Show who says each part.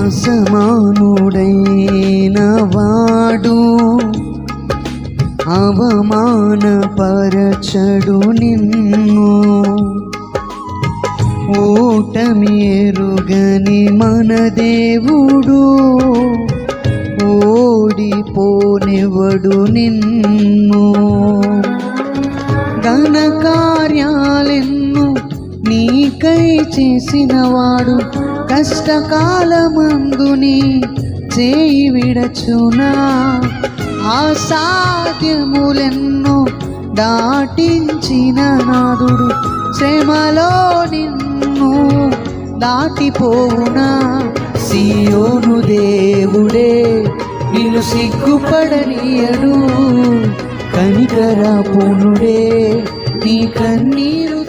Speaker 1: అసమానుడైన వాడు అవమానపరచడు నిన్ను. ఓటమి ఎరుగని మన దేవుడు ఓడిపోనివ్వడు నిన్ను. ఘన కార్యాలెన్ను నీకై చేసినవాడు కష్టకాలమందుని చేయి విడచునా. అసాధ్యములెన్నో దాటించిన నాదుడు శ్రమలో నిన్ను దాటిపోవునా. సియోను దేవుడే నిన్ను సిగ్గుపడనీయడు, కనికరపునుడే నీ కన్నీరు